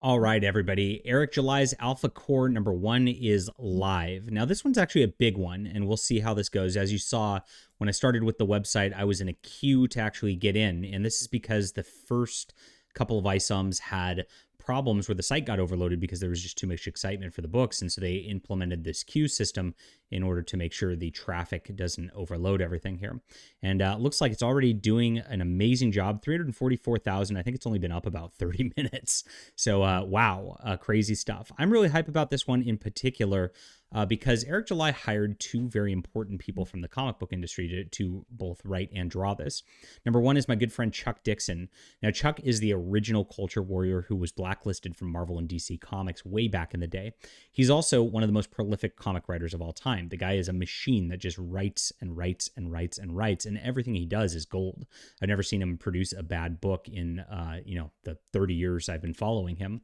All right, everybody. Eric July's Alphacore #1 is live. Now, this one's actually a big one, and we'll see how this goes. As you saw, when I started with the website, I was in a queue to actually get in, and this is because the first couple of ISOMs had problems where the site got overloaded because there was just too much excitement for the books, and so they implemented this queue system in order to make sure the traffic doesn't overload everything here. And looks like it's already doing an amazing job. 344,000. I think it's only been up about 30 minutes. So wow, crazy stuff. I'm really hype about this one in particular because Eric July hired two very important people from the comic book industry to both write and draw this. Number one is my good friend Chuck Dixon. Now, Chuck is the original culture warrior who was blacklisted from Marvel and DC Comics way back in the day. He's also one of the most prolific comic writers of all time. The guy is a machine that just writes and writes and writes and writes, and everything he does is gold. I've never seen him produce a bad book in the 30 years I've been following him.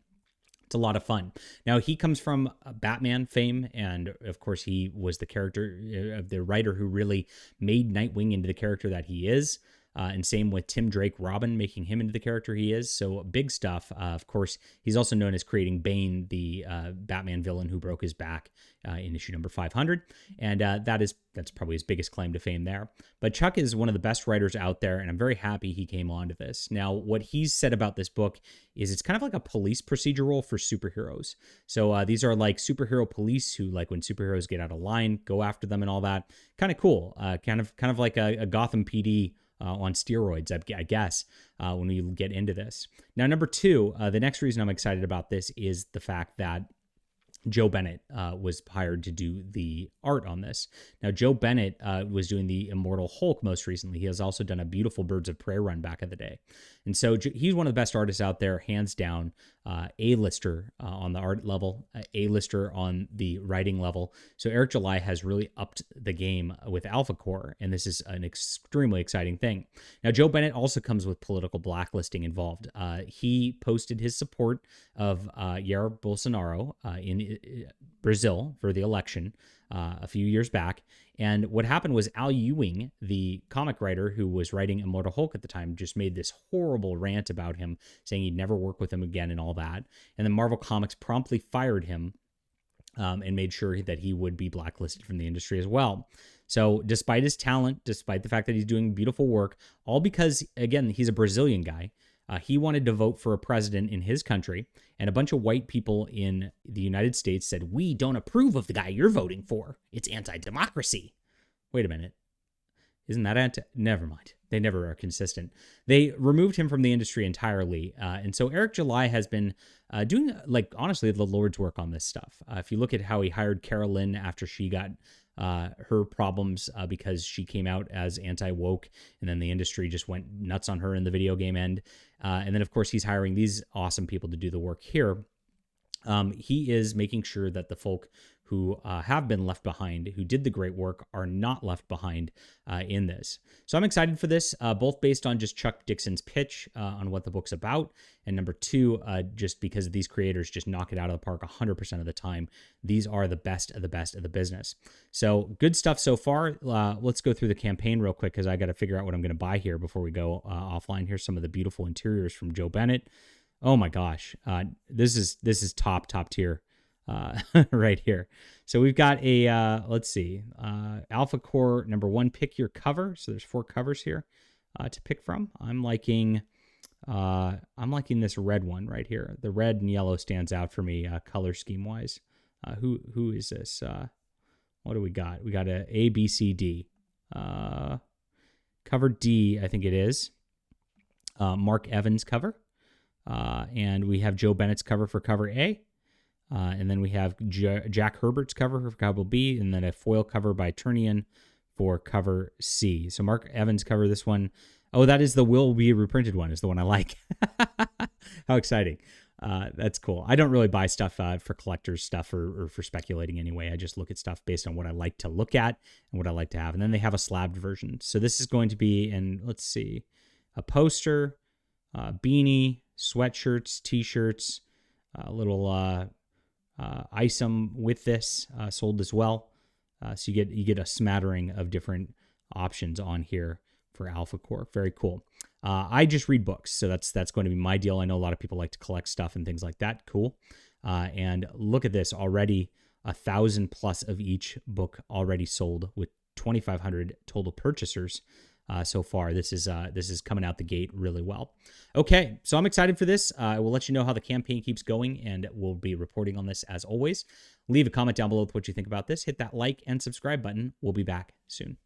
It's a lot of fun. Now, he comes from Batman fame, and of course, he was the character of the writer who really made Nightwing into the character that he is. And same with Tim Drake Robin, making him into the character he is. So big stuff. Of course, he's also known as creating Bane, the Batman villain who broke his back in issue number 500. And that's probably his biggest claim to fame there. But Chuck is one of the best writers out there, and I'm very happy he came on to this. Now, what he's said about this book is it's kind of like a police procedural for superheroes. So these are like superhero police who, like when superheroes get out of line, go after them and all that. Kind of cool. Kind of like a Gotham PD on steroids, I guess, when we get into this. Now, number two, the next reason I'm excited about this is the fact that Joe Bennett was hired to do the art on this. Now, Joe Bennett was doing the Immortal Hulk most recently. He has also done a beautiful Birds of Prey run back in the day. And so he's one of the best artists out there, hands down, A-lister on the art level, A-lister on the writing level. So Eric July has really upped the game with Alphacore, and this is an extremely exciting thing. Now, Joe Bennett also comes with political blacklisting involved. He posted his support of Jair Bolsonaro in Brazil for the election a few years back. And what happened was Al Ewing, the comic writer who was writing Immortal Hulk at the time, just made this horrible rant about him, saying he'd never work with him again and all that. And then Marvel Comics promptly fired him and made sure that he would be blacklisted from the industry as well. So despite his talent, despite the fact that he's doing beautiful work, all because, again, he's a Brazilian guy, he wanted to vote for a president in his country, and a bunch of white people in the United States said, "We don't approve of the guy you're voting for. It's anti-democracy." Wait a minute. Isn't that Never mind. They never are consistent. They removed him from the industry entirely. And so Eric July has been doing, honestly, the Lord's work on this stuff. If you look at how he hired Carolyn after she got her problems because she came out as anti-woke, and then the industry just went nuts on her in the video game end. And then, of course, he's hiring these awesome people to do the work here. He is making sure that the folk who have been left behind, who did the great work, are not left behind in this. So I'm excited for this, both based on just Chuck Dixon's pitch on what the book's about, and number two, just because these creators just knock it out of the park 100% of the time. These are the best of the best of the business. So good stuff so far. Let's go through the campaign real quick because I got to figure out what I'm going to buy here before we go offline. Here's some of the beautiful interiors from Joe Bennett. Oh my gosh, this is top tier right here. So we've got a let's see, Alphacore #1. Pick your cover. So there's 4 covers here to pick from. I'm liking this red one right here. The red and yellow stands out for me color scheme wise. Who is this? What do we got? We got a B C D. Cover D, I think it is. Mark Evans cover. And we have Joe Bennett's cover for cover A. And then we have Jack Herbert's cover for cover B, and then a foil cover by Turnian for cover C. So Mark Evans cover this one. Oh, that is the will be reprinted one, is the one I like. How exciting. That's cool. I don't really buy stuff for collectors stuff or for speculating anyway. I just look at stuff based on what I like to look at and what I like to have. And then they have a slabbed version. So this is going to be, and let's see, a poster, beanie, sweatshirts, t-shirts, a little item with this sold as well. So you get a smattering of different options on here for Alphacore. Very cool. I just read books, so that's going to be my deal. I know a lot of people like to collect stuff and things like that. Cool. And look at this already, 1,000 plus of each book already sold with 2,500 total purchasers so far. This is coming out the gate really well. Okay, so I'm excited for this. I will let you know how the campaign keeps going, and we'll be reporting on this as always. Leave a comment down below with what you think about this. Hit that like and subscribe button. We'll be back soon.